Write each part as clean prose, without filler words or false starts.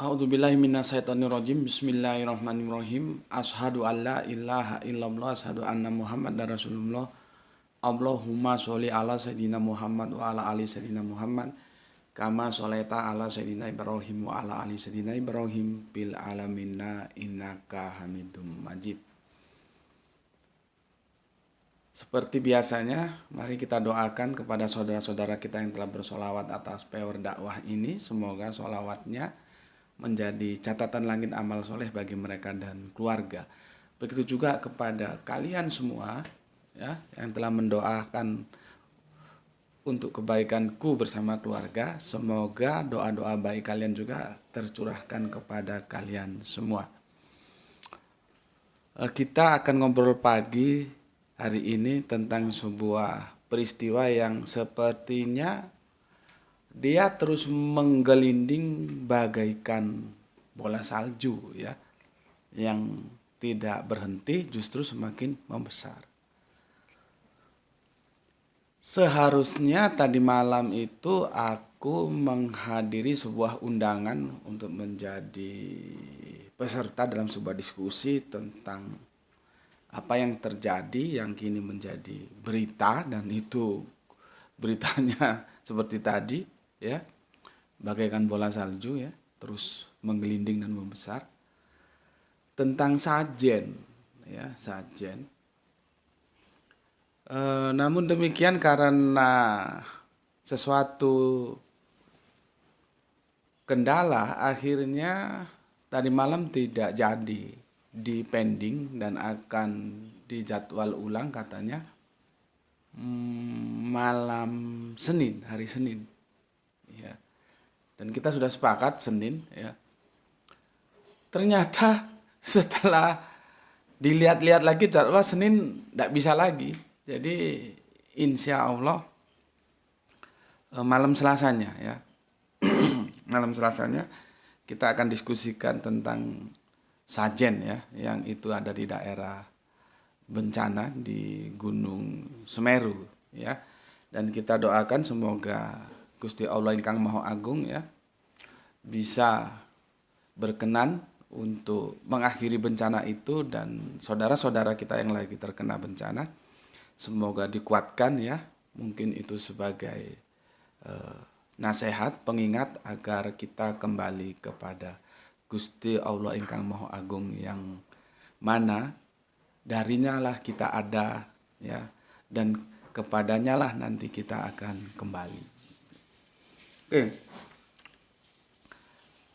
A'udzubillahi minasyaitonirrajim. Bismillahirrahmanirrahim. Asyhadu alla ilaha illallah, asyhadu anna Muhammadar Rasulullah. Allahumma sholli ala sayyidina Muhammad wa ala ali sayyidina Muhammad. Kama sholaita ala sayyidina Ibrahim wa ala ali sayyidina Ibrahim bil alaminna innaka Hamidum Majid. Seperti biasanya, mari kita doakan kepada saudara-saudara kita yang telah bersolawat atas peor dakwah ini. Semoga solawatnya menjadi catatan langit amal soleh bagi mereka dan keluarga. Begitu juga kepada kalian semua ya, yang telah mendoakan untuk kebaikanku bersama keluarga. Semoga doa-doa baik kalian juga tercurahkan kepada kalian semua. Kita akan ngobrol pagi hari ini tentang sebuah peristiwa yang sepertinya dia terus menggelinding bagaikan bola salju ya, yang tidak berhenti, justru semakin membesar. Seharusnya tadi malam itu aku menghadiri sebuah undangan untuk menjadi peserta dalam sebuah diskusi tentang apa yang terjadi yang kini menjadi berita, dan itu beritanya seperti tadi ya, bagaikan bola salju ya, terus menggelinding dan membesar, tentang sajen ya, sajen. Namun demikian, karena sesuatu kendala, akhirnya tadi malam tidak jadi, di pending dan akan dijadwal ulang katanya malam Senin, hari Senin ya. Dan kita sudah sepakat Senin ya. Ternyata setelah dilihat-lihat lagi jadwal Senin tidak bisa lagi. Jadi insya Allah malam Selasanya ya. Malam Selasanya kita akan diskusikan tentang sajen ya, yang itu ada di daerah bencana di Gunung Semeru ya. Dan kita doakan semoga Gusti Allah Ingkang Maha Agung ya bisa berkenan untuk mengakhiri bencana itu, dan saudara-saudara kita yang lagi terkena bencana semoga dikuatkan ya. Mungkin itu sebagai nasihat pengingat agar kita kembali kepada Gusti Allah Ingkang Maha Agung, yang mana darinya lah kita ada ya, dan kepadanya lah nanti kita akan kembali. Oke.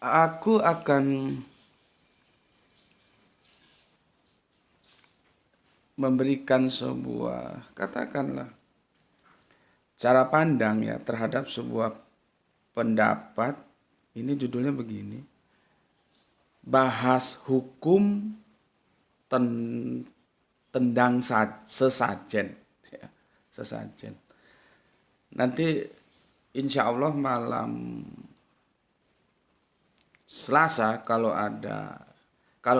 Aku akan memberikan sebuah, katakanlah, cara pandang ya terhadap sebuah pendapat. Ini judulnya begini: bahas hukum tendang sesajen ya, sesajen. Nanti insya Allah malam Selasa, kalau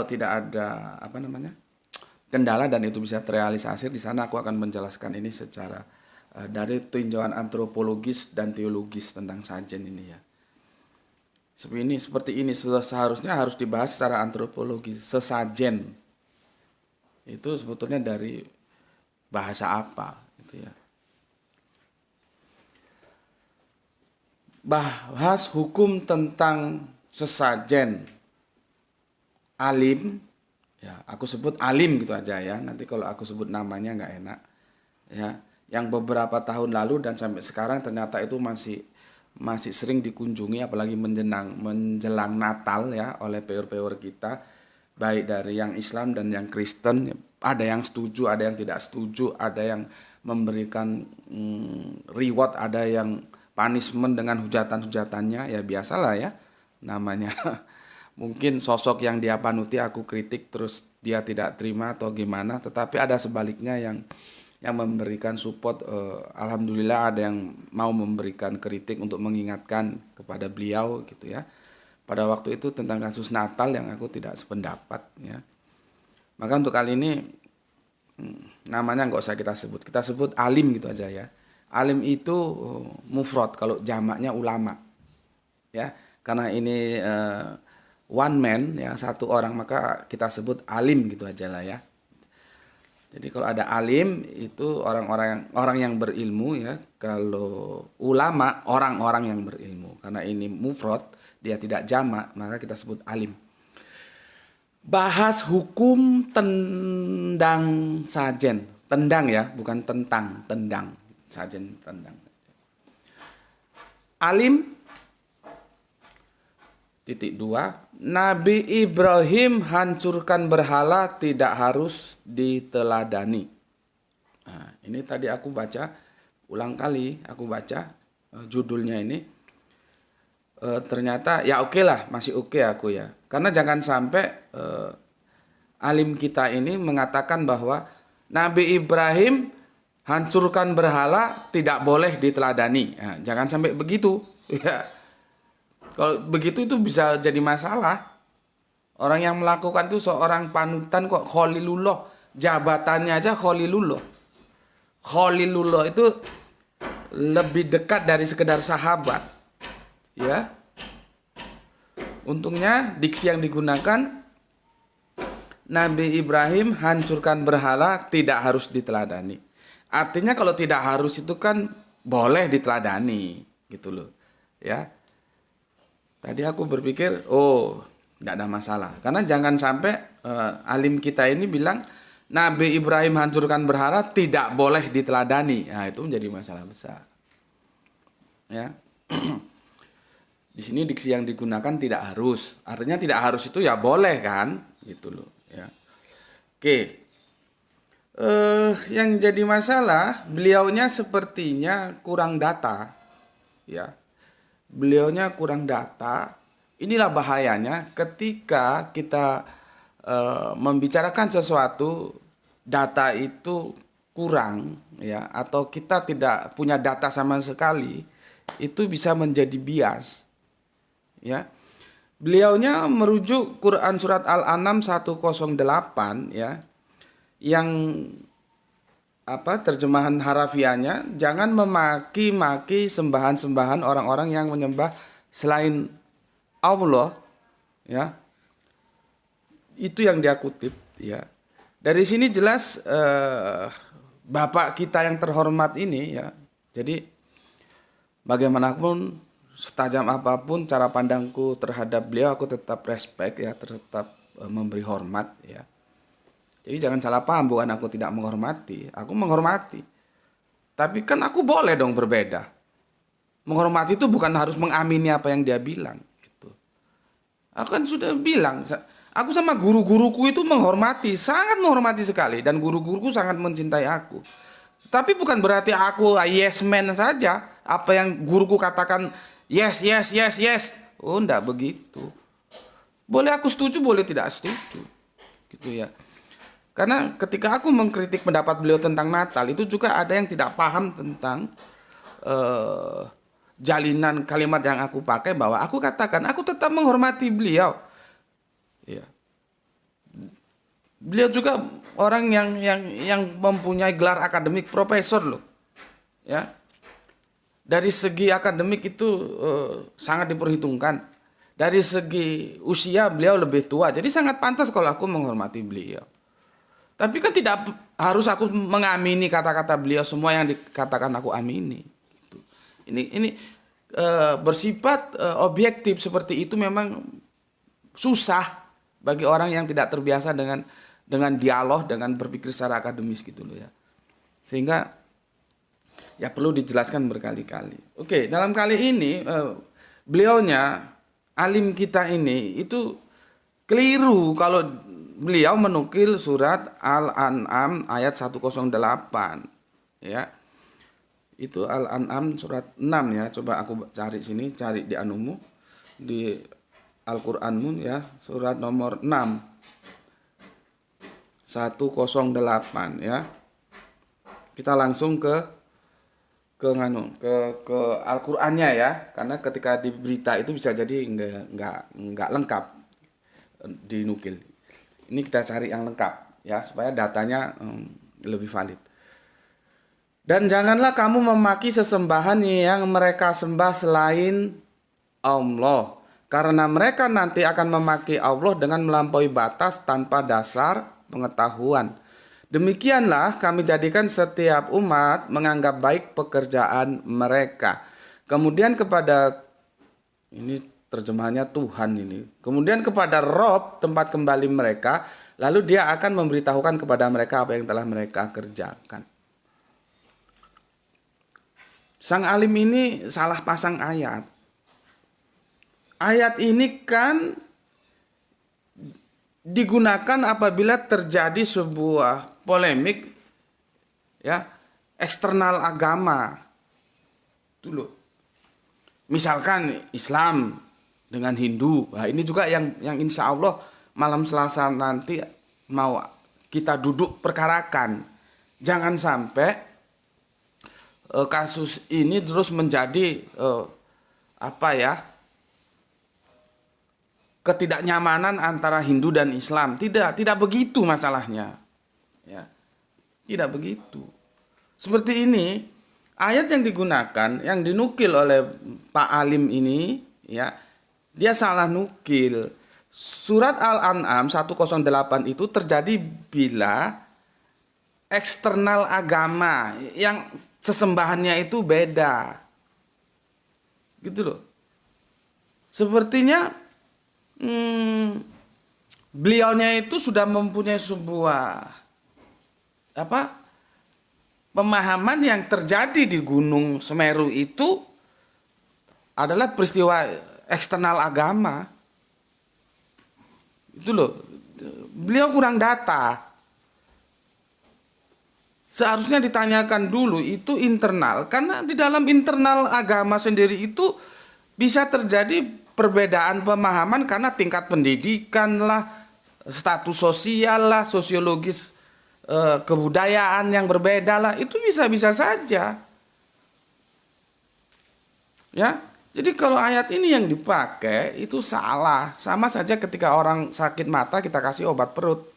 tidak ada kendala dan itu bisa terrealisasi, di sana aku akan menjelaskan ini secara dari tinjauan antropologis dan teologis tentang sajen ini ya. Seperti ini seharusnya harus dibahas secara antropologis. Sesajen itu sebetulnya dari bahasa apa gitu ya. Bahas hukum tentang sesajen, alim ya, aku sebut alim gitu aja ya, nanti kalau aku sebut namanya nggak enak ya, yang beberapa tahun lalu dan sampai sekarang ternyata itu masih sering dikunjungi, apalagi menjelang Natal ya, oleh peor-peor kita, baik dari yang Islam dan yang Kristen. Ada yang setuju, ada yang tidak setuju, ada yang memberikan reward, ada yang punishment dengan hujatan-hujatannya ya, biasalah ya namanya. Mungkin sosok yang dia panuti aku kritik terus dia tidak terima atau gimana, tetapi ada sebaliknya yang memberikan support. Alhamdulillah ada yang mau memberikan kritik untuk mengingatkan kepada beliau gitu ya. Pada waktu itu tentang kasus Natal yang aku tidak sependapat ya. Maka untuk kali ini namanya nggak usah kita sebut alim gitu aja ya. Alim itu mufrad, kalau jamaknya ulama ya. Karena ini one man ya, satu orang, maka kita sebut alim gitu aja lah ya. Jadi kalau ada alim itu orang yang berilmu ya. Kalau ulama orang-orang yang berilmu. Karena ini mufrad, dia tidak jamak, maka kita sebut alim. Bahas hukum tendang sajen. Tendang ya, bukan tentang, tendang. Sajen tendang. Alim titik 2, Nabi Ibrahim hancurkan berhala tidak harus diteladani. Nah, ini tadi aku baca, ulang kali aku baca judulnya ini. Ternyata ya oke lah, masih oke aku ya. Karena jangan sampai alim kita ini mengatakan bahwa Nabi Ibrahim hancurkan berhala tidak boleh diteladani. Nah, jangan sampai begitu ya. Kalau begitu itu bisa jadi masalah. Orang yang melakukan itu seorang panutan kok, Khalilullah. Jabatannya aja Khalilullah. Khalilullah itu lebih dekat dari sekedar sahabat. Ya. Untungnya diksi yang digunakan Nabi Ibrahim hancurkan berhala tidak harus diteladani. Artinya kalau tidak harus itu kan boleh diteladani gitu loh. Ya. Tadi aku berpikir, tidak ada masalah. Karena jangan sampai alim kita ini bilang Nabi Ibrahim hancurkan berhala tidak boleh diteladani. Nah, itu menjadi masalah besar. Ya. Di sini diksi yang digunakan tidak harus. Artinya tidak harus itu ya boleh kan, gitu loh. Ya. Oke. Yang jadi masalah, beliaunya sepertinya kurang data. Ya. Beliaunya kurang data. Inilah bahayanya ketika kita membicarakan sesuatu, data itu kurang ya, atau kita tidak punya data sama sekali, itu bisa menjadi bias. Ya. Beliaunya merujuk Quran surat Al-An'am 108 ya. Yang terjemahan harafiahnya, jangan memaki-maki sembahan-sembahan orang-orang yang menyembah selain Allah ya. Itu yang dia kutip ya. Dari sini jelas Bapak kita yang terhormat ini ya. Jadi bagaimanapun, setajam apapun cara pandangku terhadap beliau, aku tetap respect ya, tetap memberi hormat ya. Jadi jangan salah paham, bukan aku tidak menghormati, aku menghormati. Tapi kan aku boleh dong berbeda. Menghormati itu bukan harus mengamini apa yang dia bilang. Gitu. Aku kan sudah bilang, aku sama guru-guruku itu menghormati, sangat menghormati sekali. Dan guru-guruku sangat mencintai aku. Tapi bukan berarti aku yes man saja. Apa yang guruku katakan, yes. Oh, enggak begitu. Boleh aku setuju, boleh tidak setuju. Gitu ya. Karena ketika aku mengkritik pendapat beliau tentang Natal, itu juga ada yang tidak paham tentang jalinan kalimat yang aku pakai, bahwa aku katakan aku tetap menghormati beliau. Ya. Beliau juga orang yang mempunyai gelar akademik profesor loh. Ya. Dari segi akademik itu sangat diperhitungkan. Dari segi usia beliau lebih tua, jadi sangat pantas kalau aku menghormati beliau. Tapi kan tidak harus aku mengamini kata-kata beliau semua yang dikatakan aku amini. Gitu. Ini bersifat objektif seperti itu memang susah bagi orang yang tidak terbiasa dengan dialog, dengan berpikir secara akademis gitu loh ya. Sehingga ya perlu dijelaskan berkali-kali. Oke, dalam kali ini beliaunya, alim kita ini itu keliru kalau beliau menukil surat Al-An'am ayat 108 ya. Itu Al-An'am surat 6 ya. Coba aku cari sini, cari di anumu, di Al-Qur'anmu ya, surat nomor 6 108 ya. Kita langsung ke Al-Qur'annya ya, karena ketika di berita itu bisa jadi enggak lengkap dinukil. Ini kita cari yang lengkap ya, supaya datanya lebih valid. Dan janganlah kamu memaki sesembahan yang mereka sembah selain Allah. karena mereka nanti akan memaki Allah dengan melampaui batas tanpa dasar pengetahuan. Demikianlah kami jadikan setiap umat menganggap baik pekerjaan mereka. Kemudian kepada, ini terjemahannya Tuhan ini. Kemudian kepada Rob tempat kembali mereka, lalu dia akan memberitahukan kepada mereka apa yang telah mereka kerjakan. Sang alim ini salah pasang ayat. Ayat ini kan digunakan apabila terjadi sebuah polemik ya, eksternal agama. Dulu. Misalkan Islam dengan Hindu. Nah, ini juga yang insya Allah malam Selasa nanti mau kita duduk perkarakan. Jangan sampai kasus ini terus menjadi ketidaknyamanan antara Hindu dan Islam. Tidak begitu masalahnya. Ya. Tidak begitu. Seperti ini, ayat yang digunakan, yang dinukil oleh Pak Alim ini, ya, dia salah nukil. Surat Al-An'am 108 itu terjadi bila eksternal agama yang sesembahannya itu beda. Gitu loh. Sepertinya beliaunya itu sudah mempunyai sebuah pemahaman yang terjadi di Gunung Semeru itu adalah peristiwa eksternal agama. Itu loh, beliau kurang data. Seharusnya ditanyakan dulu itu internal, karena di dalam internal agama sendiri itu bisa terjadi perbedaan pemahaman karena tingkat pendidikan lah, status sosial lah, sosiologis, kebudayaan yang berbeda lah, itu bisa-bisa saja. Ya, jadi kalau ayat ini yang dipakai itu salah. Sama saja ketika orang sakit mata kita kasih obat perut,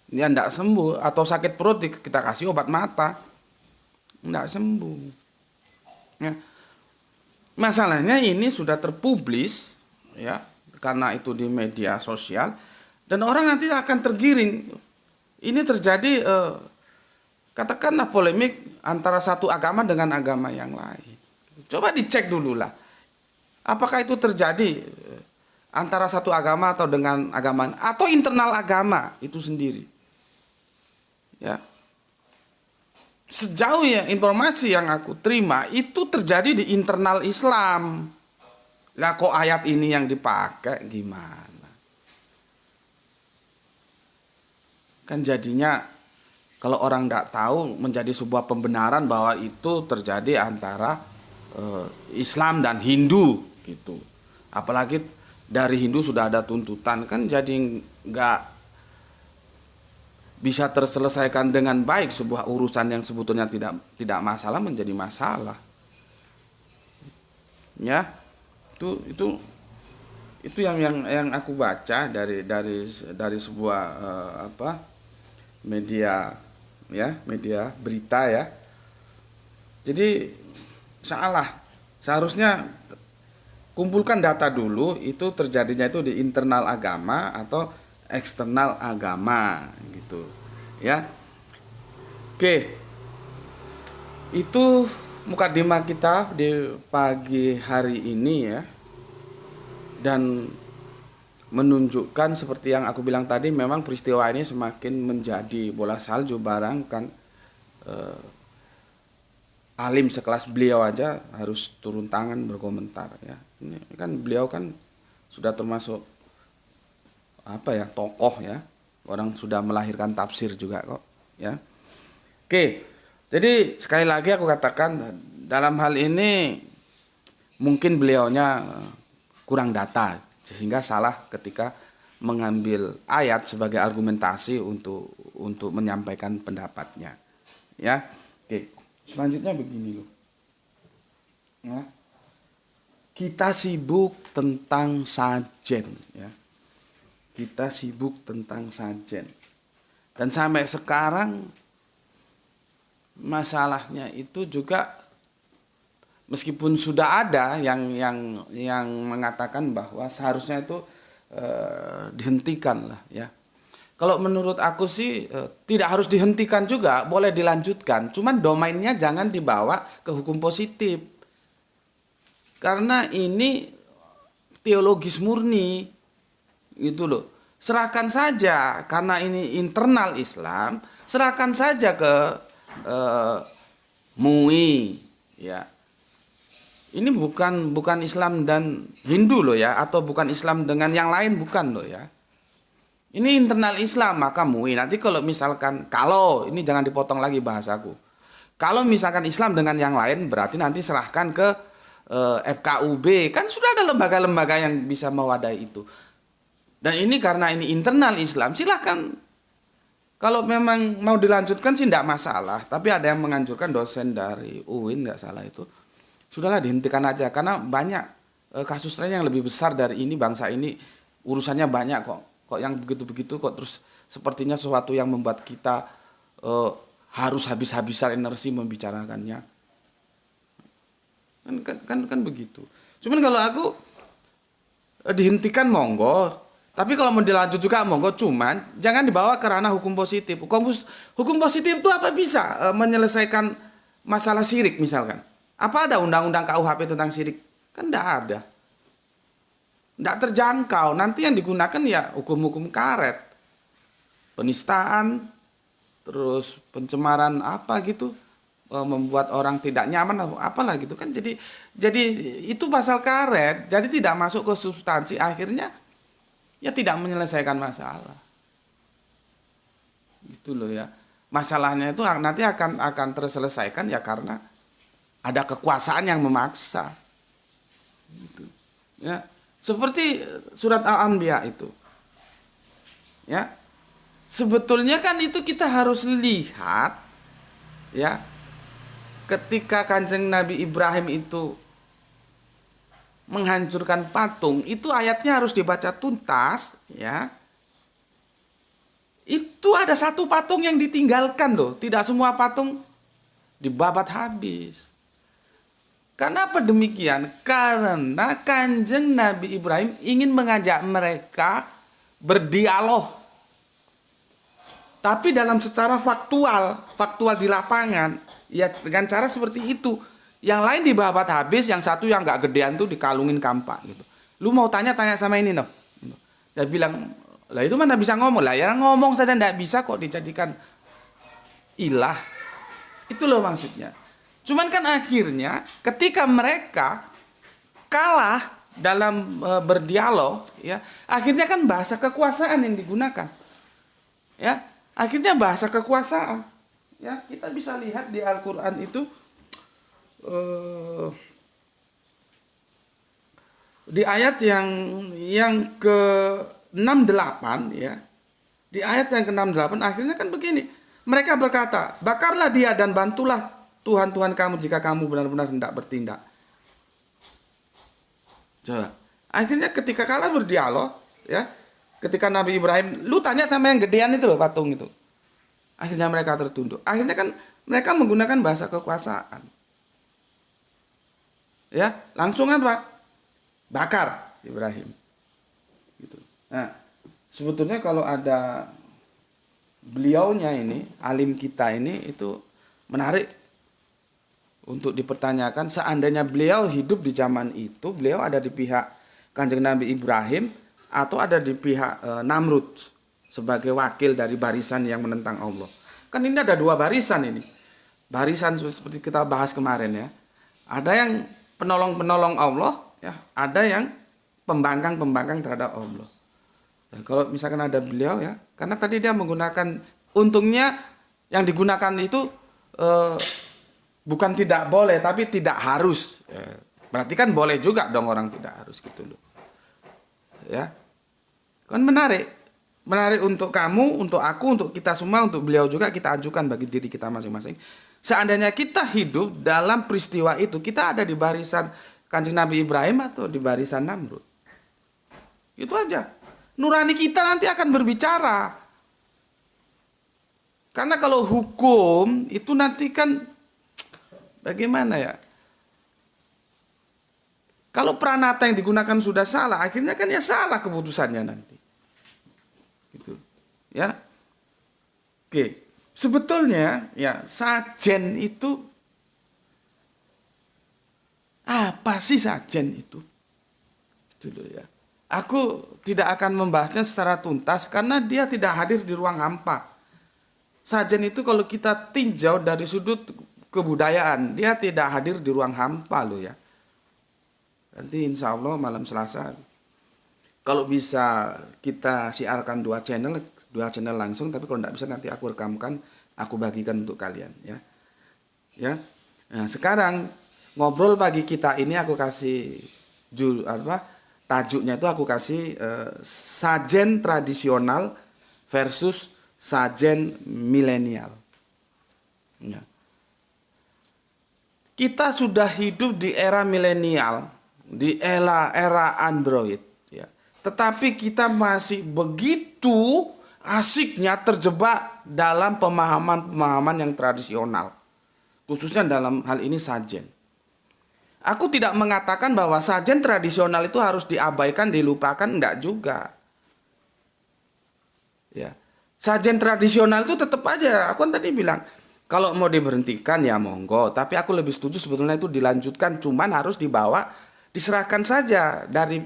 dia tidak sembuh, atau sakit perut kita kasih obat mata, tidak sembuh. Ya. Masalahnya ini sudah terpublis, ya, karena itu di media sosial, dan orang nanti akan tergiring. Ini terjadi, katakanlah polemik antara satu agama dengan agama yang lain. Coba dicek dulu lah, apakah itu terjadi antara satu agama atau dengan agama, atau internal agama itu sendiri. Ya. Sejauh ya informasi yang aku terima itu terjadi di internal Islam. Lah kok ayat ini yang dipakai gimana? Kan jadinya kalau orang tidak tahu menjadi sebuah pembenaran bahwa itu terjadi antara Islam dan Hindu gitu. Apalagi dari Hindu sudah ada tuntutan, kan jadi nggak bisa terselesaikan dengan baik. Sebuah urusan yang sebetulnya tidak masalah menjadi masalah. Ya, itu yang aku baca dari sebuah media, ya, media berita, ya. Jadi salah. Seharusnya kumpulkan data dulu, itu terjadinya itu di internal agama atau eksternal agama gitu, ya. Oke, itu mukadimah kita di pagi hari ini, ya, dan menunjukkan seperti yang aku bilang tadi, memang peristiwa ini semakin menjadi bola salju. Barang kan alim sekelas beliau aja harus turun tangan berkomentar, ya. Ini kan beliau kan sudah termasuk tokoh, ya, orang sudah melahirkan tafsir juga kok, ya. Oke, jadi sekali lagi aku katakan, dalam hal ini mungkin beliaunya kurang data sehingga salah ketika mengambil ayat sebagai argumentasi untuk menyampaikan pendapatnya, ya. Oke, selanjutnya begini loh, ya. Kita sibuk tentang sajen, ya. Kita sibuk tentang sajen. Dan sampai sekarang masalahnya itu juga Meskipun sudah ada yang mengatakan bahwa seharusnya itu dihentikan lah ya. Kalau menurut aku sih tidak harus dihentikan juga, boleh dilanjutkan. Cuman domainnya jangan dibawa ke hukum positif. Karena ini teologis murni gitu loh. Serahkan saja karena ini internal Islam, serahkan saja ke MUI ya. Ini bukan Islam dan Hindu loh ya, atau bukan Islam dengan yang lain, bukan loh ya. Ini internal Islam, maka MUI. Nanti kalau misalkan, kalau ini jangan dipotong lagi bahasaku. Kalau misalkan Islam dengan yang lain, berarti nanti serahkan ke FKUB. Kan sudah ada lembaga-lembaga yang bisa mewadahi itu. Dan ini karena ini internal Islam, silahkan. Kalau memang mau dilanjutkan sih tidak masalah. Tapi ada yang menganjurkan, dosen dari UIN nggak salah itu, sudahlah dihentikan aja. Karena banyak kasus lain yang lebih besar dari ini, bangsa ini urusannya banyak kok. Kok yang begitu-begitu kok terus sepertinya sesuatu yang membuat kita harus habis-habisan energi membicarakannya. Kan begitu. Cuman kalau aku dihentikan monggo, tapi kalau mau dilanjut juga monggo, cuman jangan dibawa ke ranah hukum positif. Hukum positif itu apa bisa menyelesaikan masalah syirik misalkan? Apa ada undang-undang KUHP tentang syirik? Kan tidak ada. Tidak terjangkau. Nanti yang digunakan ya hukum-hukum karet. Penistaan, terus pencemaran apa gitu, membuat orang tidak nyaman apalah gitu kan. Jadi itu pasal karet. Jadi tidak masuk ke substansi, akhirnya ya tidak menyelesaikan masalah. Gitu loh ya. Masalahnya itu nanti akan terselesaikan ya karena ada kekuasaan yang memaksa. Gitu. Ya. Seperti surat Al-Anbiya itu. Ya. Sebetulnya kan itu kita harus lihat ya. Ketika Kanjeng Nabi Ibrahim itu menghancurkan patung, itu ayatnya harus dibaca tuntas ya. Itu ada satu patung yang ditinggalkan loh. Tidak semua patung dibabat habis. Kenapa demikian? Karena Kanjeng Nabi Ibrahim ingin mengajak mereka berdialog. Tapi dalam secara faktual di lapangan, ya dengan cara seperti itu. Yang lain dibabat habis, yang satu yang gak gedean tuh dikalungin kampak gitu. Lu mau tanya sama ini noh. Dia bilang, lah itu mana bisa ngomong? Lah ya ngomong saja ndak bisa kok dijadikan ilah. Itu loh maksudnya. Cuman kan akhirnya ketika mereka kalah dalam berdialog ya, akhirnya kan bahasa kekuasaan yang digunakan. Ya, akhirnya bahasa kekuasaan. Ya, kita bisa lihat di Al-Qur'an itu di ayat yang ke-68 ya. Di ayat yang ke-68 akhirnya kan begini. Mereka berkata, "Bakarlah dia dan bantulah Tuhan kamu jika kamu benar-benar hendak bertindak." Coba. Akhirnya ketika kalah berdialog, ya, ketika Nabi Ibrahim, lu tanya sama yang gedean itu loh patung itu. Akhirnya mereka tertunduk. Akhirnya kan mereka menggunakan bahasa kekuasaan. Ya, langsung apa? Bakar Ibrahim. Gitu. Nah, sebetulnya kalau ada beliaunya ini, alim kita ini itu menarik untuk dipertanyakan. Seandainya beliau hidup di zaman itu, beliau ada di pihak Kanjeng Nabi Ibrahim atau ada di pihak Namrud sebagai wakil dari barisan yang menentang Allah. Kan ini ada dua barisan ini. Barisan seperti kita bahas kemarin ya. Ada yang penolong-penolong Allah, ya, ada yang pembangkang-pembangkang terhadap Allah. Dan kalau misalkan ada beliau ya, karena tadi dia menggunakan, untungnya yang digunakan itu bukan tidak boleh, tapi tidak harus. Ya, berarti kan boleh juga dong orang tidak harus gitu loh. Ya, kan menarik untuk kamu, untuk aku, untuk kita semua, untuk beliau juga kita ajukan bagi diri kita masing-masing. Seandainya kita hidup dalam peristiwa itu, kita ada di barisan Kanjeng Nabi Ibrahim atau di barisan Namrud. Itu aja. Nurani kita nanti akan berbicara. Karena kalau hukum itu nanti kan bagaimana ya? Kalau pranata yang digunakan sudah salah, akhirnya kan ya salah keputusannya nanti. Gitu. Ya. Oke. Sebetulnya ya sajen itu apa sih sajen itu? Gitu loh ya. Aku tidak akan membahasnya secara tuntas karena dia tidak hadir di ruang hampa. Sajen itu kalau kita tinjau dari sudut kebudayaan, dia tidak hadir di ruang hampa loh ya. Nanti insya Allah malam Selasa, kalau bisa kita siarkan dua channel langsung, tapi kalau tidak bisa nanti aku rekamkan, aku bagikan untuk kalian ya. Ya. Nah, sekarang ngobrol pagi kita ini aku kasih tajuknya itu aku kasih sajen tradisional versus sajen milenial. Ya. Kita sudah hidup di era milenial, di era Android. Ya. Tetapi kita masih begitu asiknya terjebak dalam pemahaman-pemahaman yang tradisional. Khususnya dalam hal ini sajen. Aku tidak mengatakan bahwa sajen tradisional itu harus diabaikan, dilupakan, enggak juga. Ya. Sajen tradisional itu tetap aja, aku kan tadi bilang, kalau mau diberhentikan ya monggo, tapi aku lebih setuju sebetulnya itu dilanjutkan, cuman harus diserahkan saja dari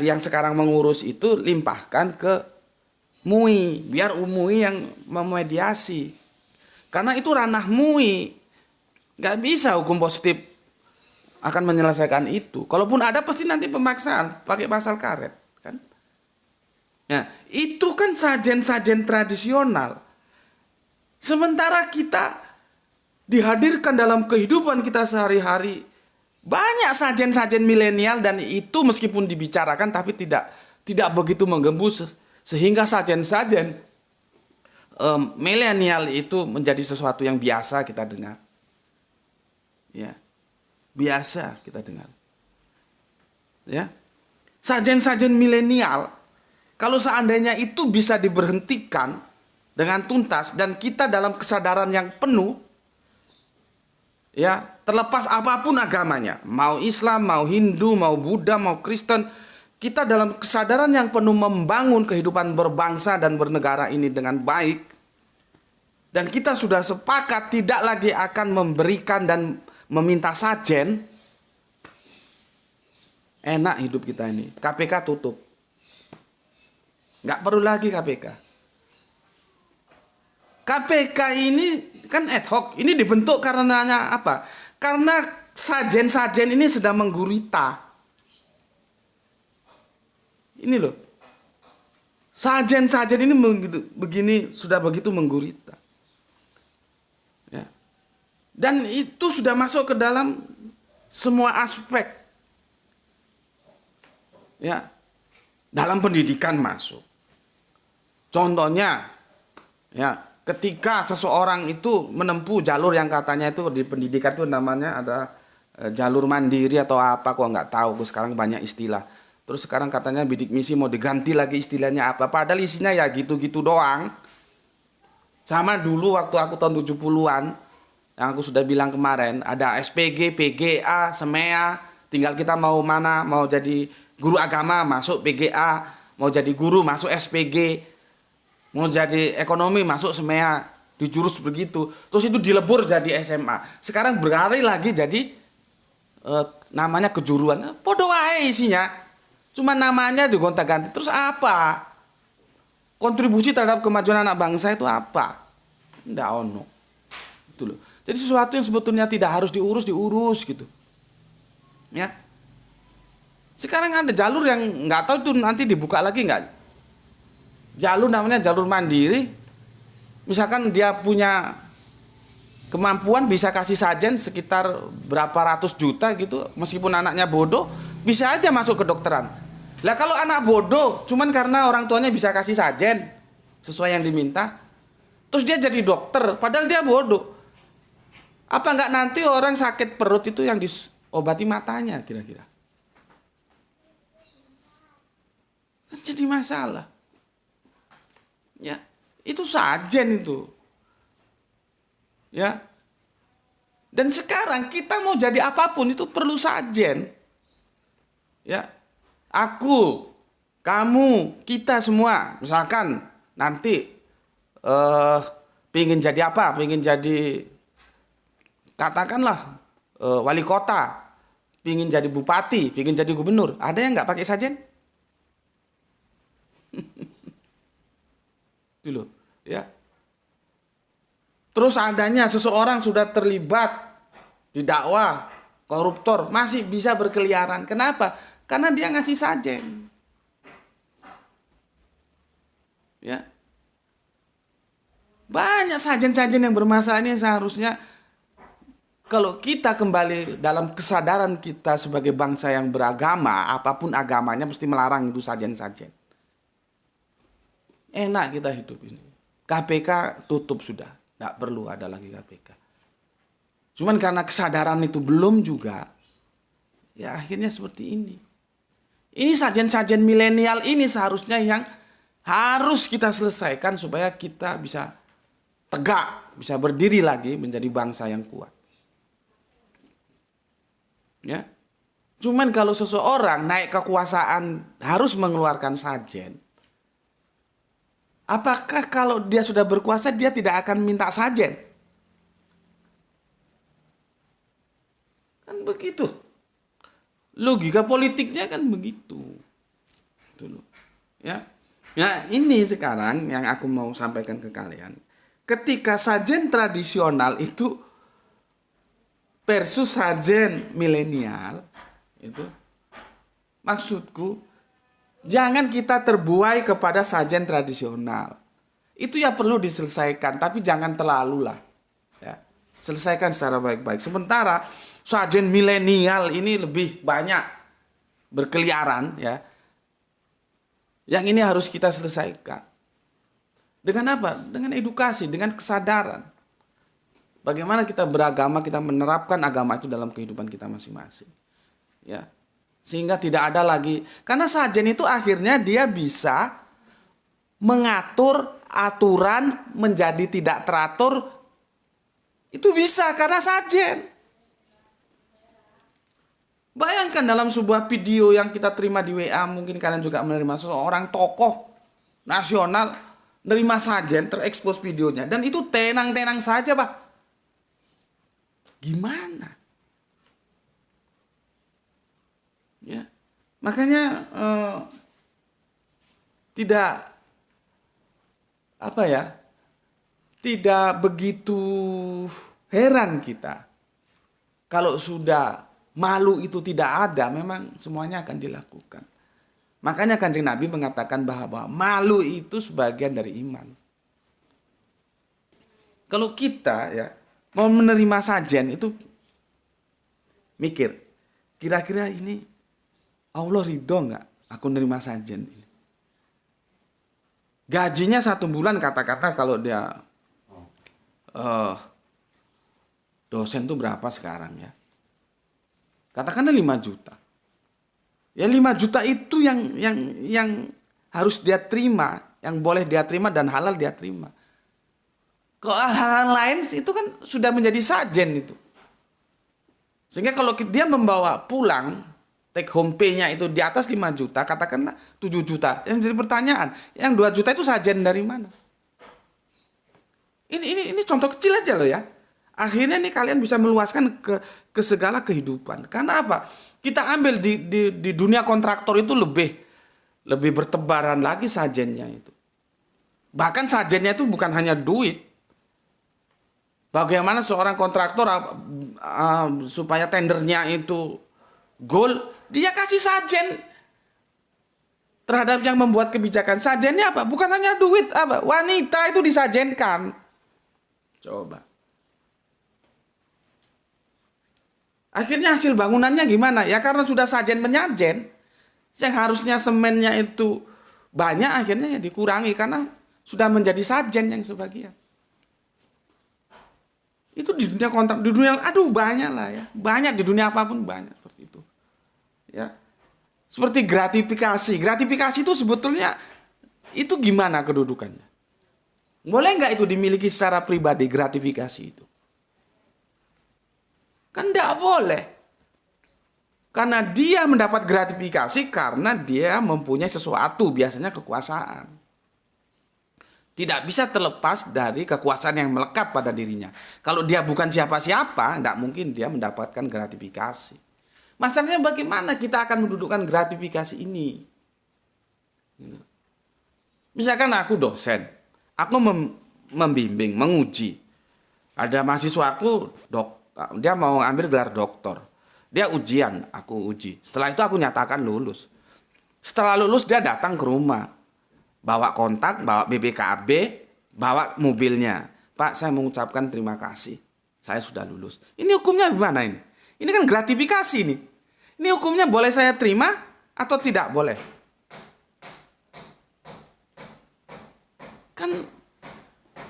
yang sekarang mengurus itu limpahkan ke MUI, biar MUI yang memediasi. Karena itu ranah MUI, nggak bisa hukum positif akan menyelesaikan itu. Kalaupun ada pasti nanti pemaksaan pakai pasal karet, kan? Nah, itu kan sajen-sajen tradisional. Sementara kita dihadirkan dalam kehidupan kita sehari-hari banyak sajen-sajen milenial dan itu meskipun dibicarakan tapi tidak begitu menggembus sehingga sajen-sajen milenial itu menjadi sesuatu yang biasa kita dengar. Ya. Biasa kita dengar. Ya. Sajen-sajen milenial kalau seandainya itu bisa diberhentikan dengan tuntas dan kita dalam kesadaran yang penuh, ya, terlepas apapun agamanya, mau Islam, mau Hindu, mau Buddha, mau Kristen, kita dalam kesadaran yang penuh membangun kehidupan berbangsa dan bernegara ini dengan baik, dan kita sudah sepakat tidak lagi akan memberikan dan meminta sajen, enak hidup kita ini. KPK tutup. Nggak perlu lagi KPK. KPK ini kan ad hoc. Ini dibentuk karenanya apa? Karena sajen-sajen ini sedang menggurita. Ini loh. Sajen-sajen ini begini sudah begitu menggurita. Ya. Dan itu sudah masuk ke dalam semua aspek. Ya. Dalam pendidikan masuk. Contohnya, ya, ketika seseorang itu menempuh jalur yang katanya itu di pendidikan itu namanya ada jalur mandiri atau apa, kok nggak tahu. Sekarang banyak istilah. Terus sekarang katanya bidik misi mau diganti lagi istilahnya apa. Padahal isinya ya gitu-gitu doang. Sama dulu waktu aku tahun 70-an, yang aku sudah bilang kemarin, ada SPG, PGA, SEMEA. Tinggal kita mau mana, mau jadi guru agama masuk PGA, mau jadi guru masuk SPG. Mau jadi ekonomi masuk SEMEA, di jurus begitu. Terus itu dilebur jadi SMA. Sekarang beralih lagi jadi namanya kejuruan. Podo wae isinya. Cuma namanya digonta-ganti. Terus apa? Kontribusi terhadap kemajuan anak bangsa itu apa? Nggak ono. Itu loh. Jadi sesuatu yang sebetulnya tidak harus diurus gitu. Ya. Sekarang ada jalur yang nggak tahu itu nanti dibuka lagi nggak. Jalur namanya jalur mandiri. Misalkan dia punya kemampuan bisa kasih sajen sekitar berapa ratus juta gitu, meskipun anaknya bodoh, bisa aja masuk ke dokteran. Lah kalau anak bodoh, cuman karena orang tuanya bisa kasih sajen sesuai yang diminta, terus dia jadi dokter, padahal dia bodoh. Apa enggak nanti orang sakit perut itu yang diobati matanya kira-kira? Kan jadi masalah. Ya, itu sajen itu. Ya. Dan sekarang kita mau jadi apapun itu perlu sajen. Ya. Aku, kamu, kita semua, misalkan nanti pengen jadi apa? Pengen jadi katakanlah wali kota, pengen jadi bupati, pengen jadi gubernur. Ada yang nggak pakai sajen? Itu loh, ya. Terus adanya seseorang sudah terlibat di dakwah, koruptor, masih bisa berkeliaran. Kenapa? Karena dia ngasih sajen. Ya. Banyak sajen-sajen yang bermasalah ini seharusnya kalau kita kembali dalam kesadaran kita sebagai bangsa yang beragama, apapun agamanya mesti melarang itu sajen-sajen. Enak kita hidup ini. KPK tutup sudah, tidak perlu ada lagi KPK. Cuman karena kesadaran itu belum juga, ya akhirnya seperti ini. Ini sajen-sajen milenial ini seharusnya yang harus kita selesaikan supaya kita bisa tegak, bisa berdiri lagi menjadi bangsa yang kuat. Ya. Cuman kalau seseorang naik kekuasaan harus mengeluarkan sajen. Apakah kalau dia sudah berkuasa dia tidak akan minta sajen? Kan begitu. Logika politiknya kan begitu. Dulu. Ya. Ya, ini sekarang yang aku mau sampaikan ke kalian. Ketika sajen tradisional itu versus sajen milenial, itu maksudku jangan kita terbuai kepada sajen tradisional. Itu ya perlu diselesaikan, tapi jangan terlalu lah. Ya. Selesaikan secara baik-baik. Sementara sajen milenial ini lebih banyak berkeliaran, ya. Yang ini harus kita selesaikan. Dengan apa? Dengan edukasi, dengan kesadaran. Bagaimana kita beragama, kita menerapkan agama itu dalam kehidupan kita masing-masing. Ya. Sehingga tidak ada lagi, karena sajen itu akhirnya dia bisa mengatur aturan menjadi tidak teratur. Itu bisa karena sajen. Bayangkan dalam sebuah video yang kita terima di WA, mungkin kalian juga menerima seorang tokoh nasional nerima sajen, terekspos videonya, dan itu tenang-tenang saja, Pak. Gimana? Ya, makanya tidak apa ya, tidak begitu heran kita kalau sudah malu itu tidak ada, memang semuanya akan dilakukan. Makanya Kanjeng Nabi mengatakan bahwa malu itu sebagian dari iman. Kalau kita ya mau menerima sajen itu mikir, kira-kira ini Allah ridho nggak aku menerima sajen ini? Gajinya 1 bulan kata-kata kalau dia dosen tuh berapa sekarang ya? Katakanlah 5 juta. Ya 5 juta itu yang harus dia terima, yang boleh dia terima dan halal dia terima. Kalau hal-hal lain itu kan sudah menjadi sajen itu. Sehingga kalau dia membawa pulang take home pay-nya itu di atas 5 juta, katakanlah 7 juta. Yang jadi pertanyaan, yang 2 juta itu sajen dari mana? Ini contoh kecil aja loh ya. Akhirnya nih kalian bisa meluaskan ke segala kehidupan. Karena apa? Kita ambil di dunia kontraktor itu lebih bertebaran lagi sajennya itu. Bahkan sajennya itu bukan hanya duit. Bagaimana seorang kontraktor supaya tendernya itu goal, dia kasih sajen terhadap yang membuat kebijakan. Sajennya apa? Bukan hanya duit, apa? Wanita itu disajenkan. Coba. Akhirnya hasil bangunannya gimana? Ya karena sudah sajen menyajen. Yang harusnya semennya itu banyak akhirnya ya dikurangi karena sudah menjadi sajen yang sebagian. Itu di dunia kontrak, di dunia banyak lah ya. Banyak di dunia apapun banyak seperti itu. Ya. Seperti gratifikasi. Gratifikasi itu sebetulnya itu gimana kedudukannya? Boleh nggak itu dimiliki secara pribadi gratifikasi itu? Kan tidak boleh. Karena dia mendapat gratifikasi karena dia mempunyai sesuatu, biasanya kekuasaan. Tidak bisa terlepas dari kekuasaan yang melekat pada dirinya. Kalau dia bukan siapa-siapa, tidak mungkin dia mendapatkan gratifikasi. Masalahnya bagaimana kita akan mendudukkan gratifikasi ini? Misalkan aku dosen, aku membimbing, menguji. Ada mahasiswaku, dia mau ambil gelar doktor. Dia ujian, aku uji. Setelah itu aku nyatakan lulus. Setelah lulus dia datang ke rumah. Bawa kontak, bawa BPKB, bawa mobilnya. Pak, saya mengucapkan terima kasih. Saya sudah lulus. Ini hukumnya gimana ini? Ini kan gratifikasi ini. Ini hukumnya boleh saya terima atau tidak boleh? Kan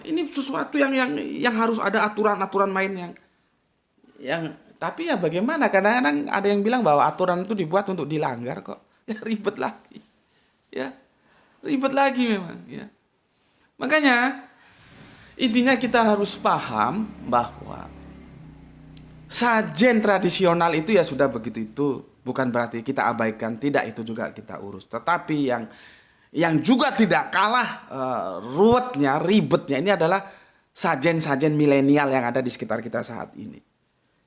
ini sesuatu yang harus ada aturan-aturan main yang tapi ya bagaimana? Kadang-kadang ada yang bilang bahwa aturan itu dibuat untuk dilanggar kok. Ya ribet lagi. Ya, ribet lagi memang, ya. Makanya intinya kita harus paham bahwa sajen tradisional itu ya sudah begitu itu, bukan berarti kita abaikan, tidak, itu juga kita urus. Tetapi yang juga tidak kalah ruwetnya, ribetnya ini adalah sajen-sajen milenial yang ada di sekitar kita saat ini.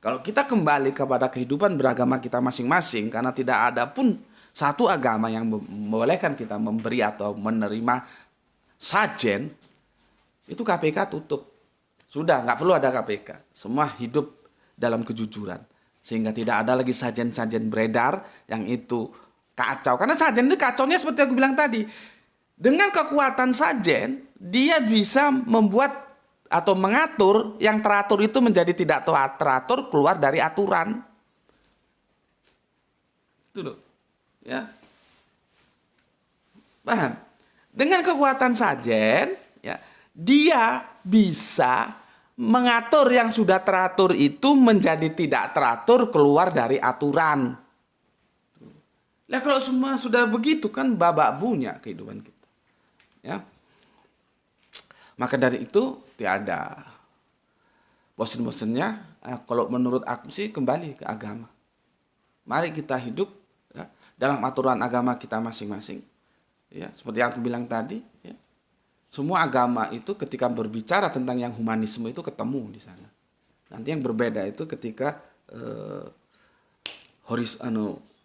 Kalau kita kembali kepada kehidupan beragama kita masing-masing, karena tidak ada pun satu agama yang membolehkan kita memberi atau menerima sajen, itu KPK tutup. Sudah, nggak perlu ada KPK. Semua hidup dalam kejujuran. Sehingga tidak ada lagi sajen-sajen beredar yang itu kacau. Karena sajen itu kacaunya seperti aku bilang tadi. Dengan kekuatan sajen, dia bisa membuat atau mengatur yang teratur itu menjadi tidak teratur, keluar dari aturan. Itu loh. Ya. Paham? Dengan kekuatan sajen, ya, dia bisa mengatur yang sudah teratur itu menjadi tidak teratur, keluar dari aturan. Nah, kalau semua sudah begitu kan babak bunya kehidupan kita. Ya. Maka dari itu tidak ada bosen-bosennya. Kalau menurut aku sih kembali ke agama. Mari kita hidup, ya, dalam aturan agama kita masing-masing. Ya, seperti yang aku bilang tadi, ya. Semua agama itu ketika berbicara tentang yang humanisme itu ketemu di sana. Nanti yang berbeda itu ketika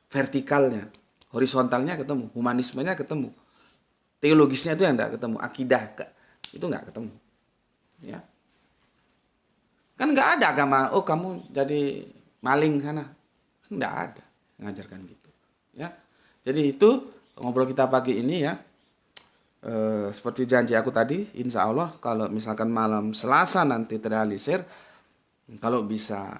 vertikalnya, horizontalnya ketemu, humanismenya ketemu, teologisnya itu yang tidak ketemu, akidah itu nggak ketemu, ya. Kan nggak ada agama, oh kamu jadi maling sana, nggak ada mengajarkan gitu, ya. Jadi itu ngobrol kita pagi ini, ya. Seperti janji aku tadi, insya Allah kalau misalkan malam Selasa nanti terrealisir, kalau bisa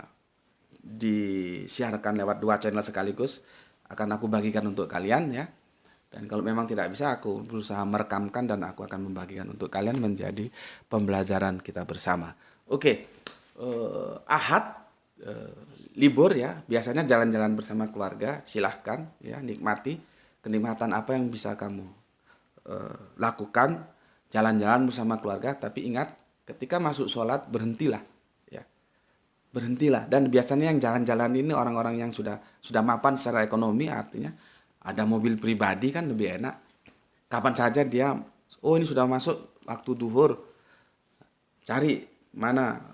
disiarkan lewat 2 channel sekaligus, akan aku bagikan untuk kalian, ya. Dan kalau memang tidak bisa, aku berusaha merekamkan dan aku akan membagikan untuk kalian menjadi pembelajaran kita bersama. Oke, Ahad, libur, ya, biasanya jalan-jalan bersama keluarga, silahkan, ya, nikmati kenikmatan apa yang bisa kamu lakukan, jalan-jalan bersama keluarga. Tapi ingat, ketika masuk sholat berhentilah, ya, berhentilah. Dan biasanya yang jalan-jalan ini orang-orang yang sudah mapan secara ekonomi, artinya ada mobil pribadi kan lebih enak. Kapan saja dia, oh ini sudah masuk waktu duhur, cari mana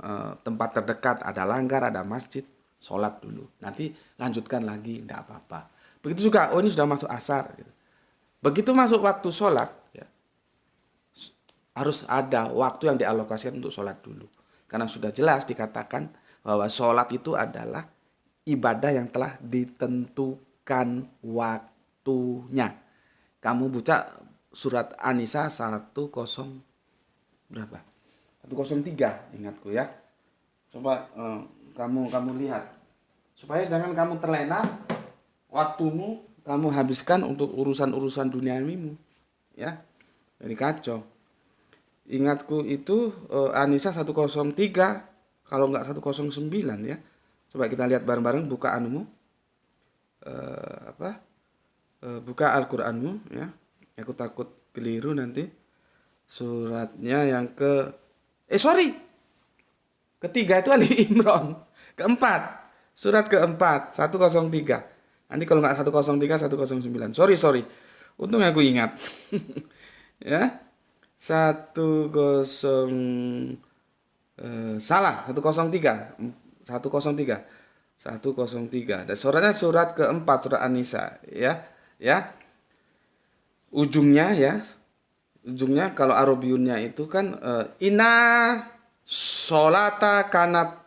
tempat terdekat, ada langgar, ada masjid, sholat dulu. Nanti lanjutkan lagi, tidak apa-apa. Begitu juga, oh ini sudah masuk asar. Begitu masuk waktu sholat, ya, harus ada waktu yang dialokasikan untuk sholat dulu. Karena sudah jelas dikatakan bahwa sholat itu adalah ibadah yang telah ditentukan waktunya. Kamu baca surat An-Nisa 103, ingatku, ya. Coba kamu lihat. Supaya jangan kamu terlena, waktumu kamu habiskan untuk urusan-urusan duniawimu, ya. Jadi kacau. Ingatku itu An-Nisa 103, kalau enggak 109, ya. Coba kita lihat bareng-bareng, buka anumu. Buka Al-Qur'anmu, ya. Aku takut keliru nanti. Suratnya yang ketiga itu Ali Imran. Keempat. Surat keempat, 103. Nanti kalau nggak 103, 109. Sorry. Untung aku ingat. Ya. 10 salah, 103. 103. 103. Dan suratnya surat keempat, surat An-Nisa, ya. Ya. Ujungnya ya. Ujungnya kalau Arabiyunnya itu kan inna sholata kanat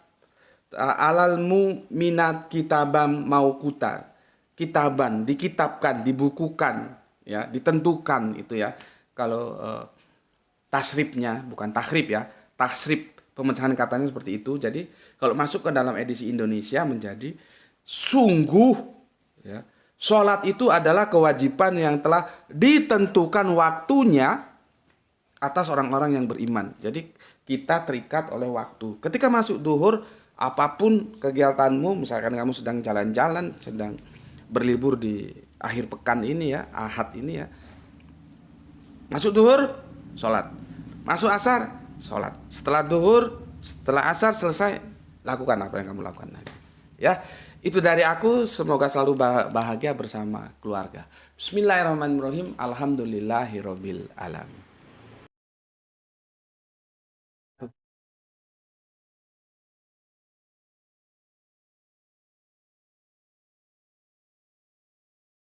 alal mu'minat kitabam mauquta. Kitaban, dikitabkan, dibukukan, ya, ditentukan itu ya. Kalau tasrifnya, bukan tahrib ya, tasrif pemecahan katanya seperti itu. Jadi kalau masuk ke dalam edisi Indonesia menjadi sungguh, ya, sholat itu adalah kewajiban yang telah ditentukan waktunya atas orang-orang yang beriman. Jadi kita terikat oleh waktu. Ketika masuk duhur, apapun kegiatanmu, misalkan kamu sedang jalan-jalan, sedang berlibur di akhir pekan ini ya, Ahad ini ya. Masuk duhur, sholat. Masuk asar, sholat. Setelah duhur, setelah asar selesai, lakukan apa yang kamu lakukan lagi. Ya, itu dari aku. Semoga selalu bahagia bersama keluarga. Bismillahirrahmanirrahim. Alhamdulillahirabbil alamin.